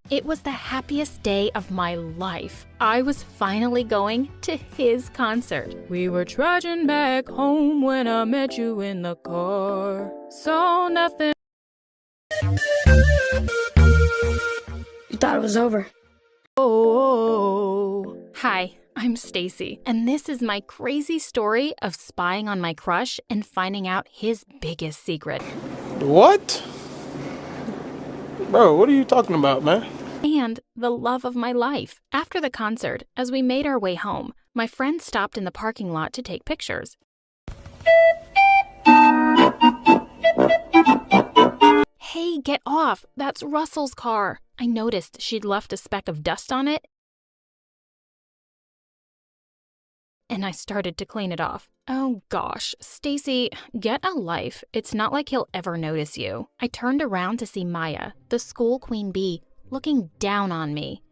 It was the happiest day of my life. I was finally going to his concert. We were trudging back home when I met you in the car. Saw nothing. You thought it was over. Oh. Hi, I'm Stacy, and this is my crazy story of spying on my crush and finding out his biggest secret. What? Bro, what are you talking about, man? And the love of my life. After the concert, as we made our way home, my friend stopped in the parking lot to take pictures. Hey, get off! That's Russell's car. I noticed she'd left a speck of dust on it, and I started to clean it off. Oh gosh, Stacy, get a life. It's not like he'll ever notice you. I turned around to see Maya, the school queen bee, looking down on me.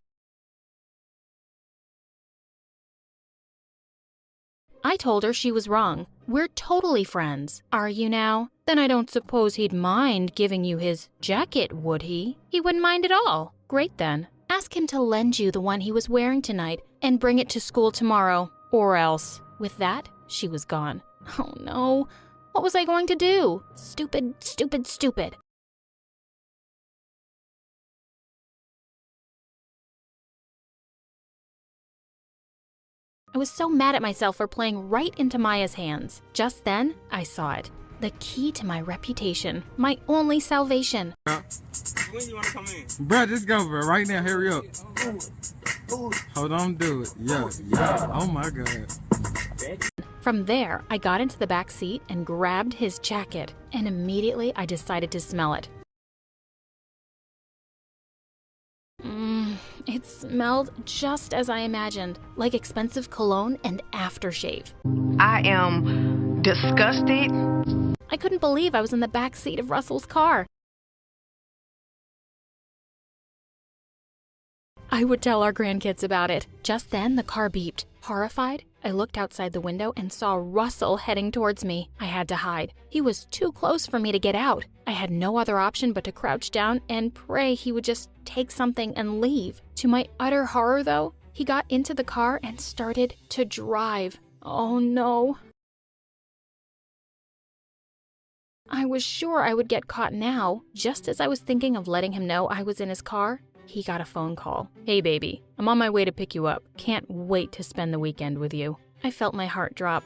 I told her she was wrong. We're totally friends. Are you now? Then I don't suppose he'd mind giving you his jacket, would he? He wouldn't mind at all. Great then. Ask him to lend you the one he was wearing tonight and bring it to school tomorrow, or else. With that, she was gone. Oh no. What was I going to do? Stupid, stupid, stupid. I was so mad at myself for playing right into Maya's hands. Just then, I saw it. The key to my reputation. My only salvation. When you wanna come in? Bro, just go, bro. Right now, hurry up. Hold on, do it. Yeah. Oh my God. From there, I got into the back seat and grabbed his jacket. And immediately, I decided to smell it. It smelled just as I imagined, like expensive cologne and aftershave. I am disgusted. I couldn't believe I was in the back seat of Russell's car. I would tell our grandkids about it. Just then, the car beeped. Horrified, I looked outside the window and saw Russell heading towards me. I had to hide. He was too close for me to get out. I had no other option but to crouch down and pray he would just take something and leave. To my utter horror, though, he got into the car and started to drive. Oh no. I was sure I would get caught now. Just as I was thinking of letting him know I was in his car, he got a phone call. Hey baby, I'm on my way to pick you up. Can't wait to spend the weekend with you. I felt my heart drop.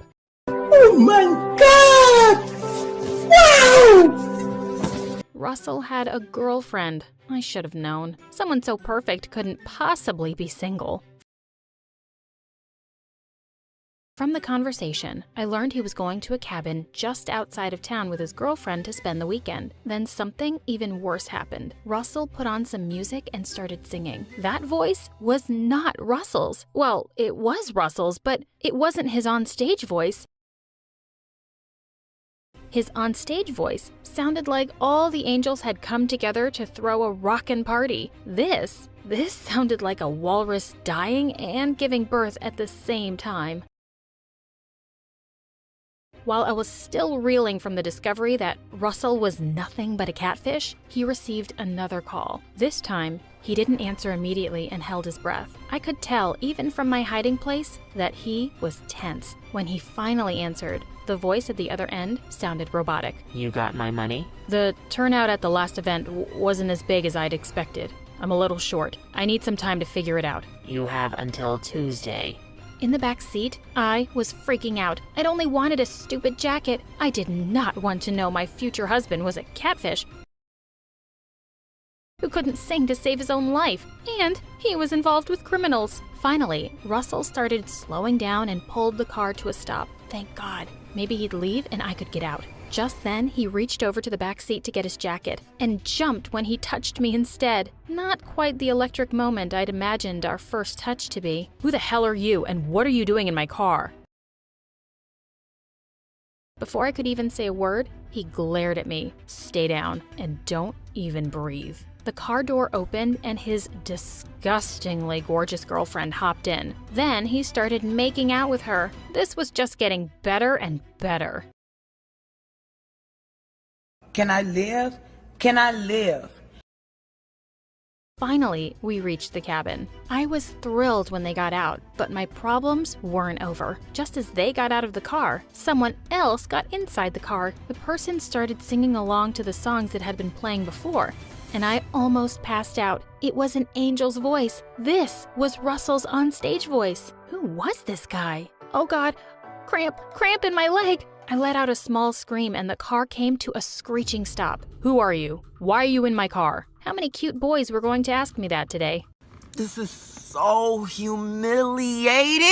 Oh my God! Wow! Russell had a girlfriend. I should have known. Someone so perfect couldn't possibly be single. From the conversation, I learned he was going to a cabin just outside of town with his girlfriend to spend the weekend. Then something even worse happened. Russell put on some music and started singing. That voice was not Russell's. Well, it was Russell's, but it wasn't his onstage voice. His onstage voice sounded like all the angels had come together to throw a rockin' party. This sounded like a walrus dying and giving birth at the same time. While I was still reeling from the discovery that Russell was nothing but a catfish, he received another call. This time, he didn't answer immediately and held his breath. I could tell, even from my hiding place, that he was tense. When he finally answered, the voice at the other end sounded robotic. You got my money? The turnout at the last event wasn't as big as I'd expected. I'm a little short. I need some time to figure it out. You have until Tuesday. In the back seat, I was freaking out. I'd only wanted a stupid jacket. I did not want to know my future husband was a catfish who couldn't sing to save his own life, and he was involved with criminals. Finally, Russell started slowing down and pulled the car to a stop. Thank God. Maybe he'd leave and I could get out. Just then, he reached over to the back seat to get his jacket and jumped when he touched me instead. Not quite the electric moment I'd imagined our first touch to be. Who the hell are you, and what are you doing in my car? Before I could even say a word, he glared at me. Stay down and don't even breathe. The car door opened and his disgustingly gorgeous girlfriend hopped in. Then he started making out with her. This was just getting better and better. Can I live? Can I live? Finally, we reached the cabin. I was thrilled when they got out, but my problems weren't over. Just as they got out of the car, someone else got inside the car. The person started singing along to the songs that had been playing before, and I almost passed out. It was an angel's voice. This was Russell's onstage voice. Who was this guy? Oh God, cramp in my leg. I let out a small scream and the car came to a screeching stop. Who are you? Why are you in my car? How many cute boys were going to ask me that today? This is so humiliating!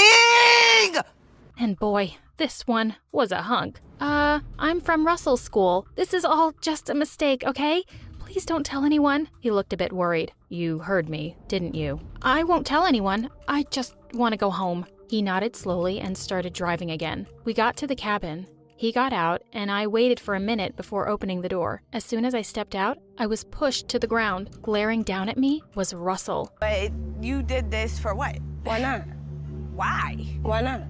And boy, this one was a hunk. I'm from Russell's school. This is all just a mistake, okay? Please don't tell anyone. He looked a bit worried. You heard me, didn't you? I won't tell anyone. I just want to go home. He nodded slowly and started driving again. We got to the cabin. He got out, and I waited for a minute before opening the door. As soon as I stepped out, I was pushed to the ground. Glaring down at me was Russell. But you did this for what? Why not? Why? Why not?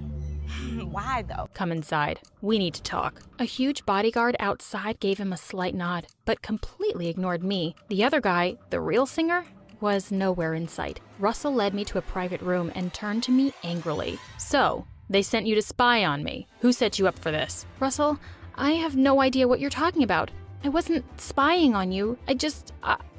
Why though? Come inside. We need to talk. A huge bodyguard outside gave him a slight nod, but completely ignored me. The other guy, the real singer, was nowhere in sight. Russell led me to a private room and turned to me angrily. So, they sent you to spy on me. Who set you up for this? Russell, I have no idea what you're talking about. I wasn't spying on you.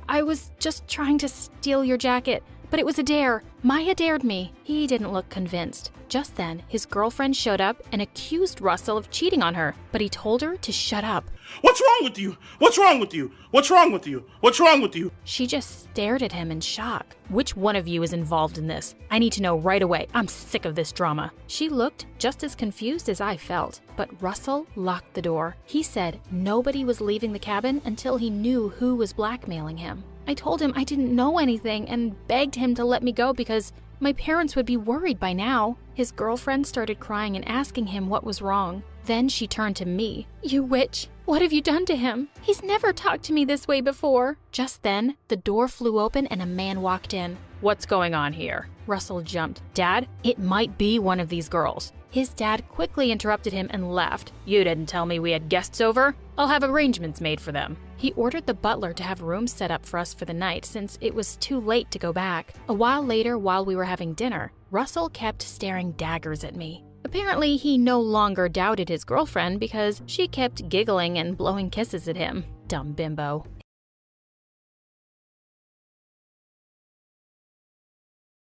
I was just trying to steal your jacket. But it was a dare. Maya dared me. He didn't look convinced. Just then, his girlfriend showed up and accused Russell of cheating on her, but he told her to shut up. What's wrong with you? What's wrong with you? What's wrong with you? What's wrong with you? She just stared at him in shock. Which one of you is involved in this? I need to know right away. I'm sick of this drama. She looked just as confused as I felt, but Russell locked the door. He said nobody was leaving the cabin until he knew who was blackmailing him. I told him I didn't know anything and begged him to let me go because my parents would be worried by now. His girlfriend started crying and asking him what was wrong. Then she turned to me. You witch, what have you done to him? He's never talked to me this way before. Just then, the door flew open and a man walked in. What's going on here? Russell jumped. Dad, it might be one of these girls. His dad quickly interrupted him and laughed. You didn't tell me we had guests over? I'll have arrangements made for them. He ordered the butler to have rooms set up for us for the night since it was too late to go back. A while later, while we were having dinner, Russell kept staring daggers at me. Apparently, he no longer doubted his girlfriend because she kept giggling and blowing kisses at him. Dumb bimbo.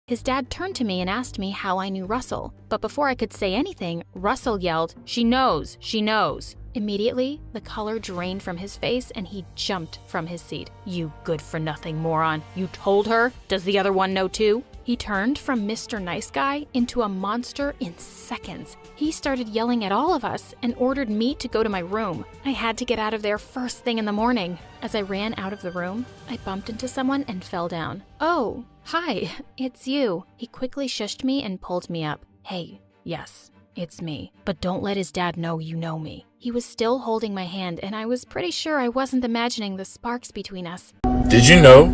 His dad turned to me and asked me how I knew Russell. But before I could say anything, Russell yelled, "She knows! She knows!" Immediately, the color drained from his face and he jumped from his seat. You good-for-nothing moron. You told her? Does the other one know too? He turned from Mr. Nice Guy into a monster in seconds. He started yelling at all of us and ordered me to go to my room. I had to get out of there first thing in the morning. As I ran out of the room, I bumped into someone and fell down. Oh, hi, it's you. He quickly shushed me and pulled me up. Hey, yes, it's me. But don't let his dad know you know me. He was still holding my hand, and I was pretty sure I wasn't imagining the sparks between us. Did you know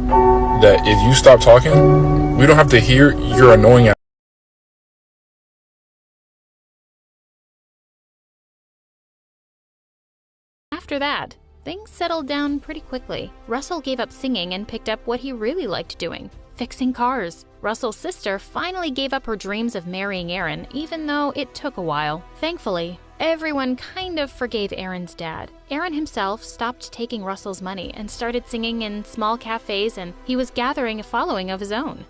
that if you stop talking, we don't have to hear your annoying ass? After that, things settled down pretty quickly. Russell gave up singing and picked up what he really liked doing, fixing cars. Russell's sister finally gave up her dreams of marrying Aaron, even though it took a while. Thankfully, everyone kind of forgave Aaron's dad. Aaron himself stopped taking Russell's money and started singing in small cafes, and he was gathering a following of his own.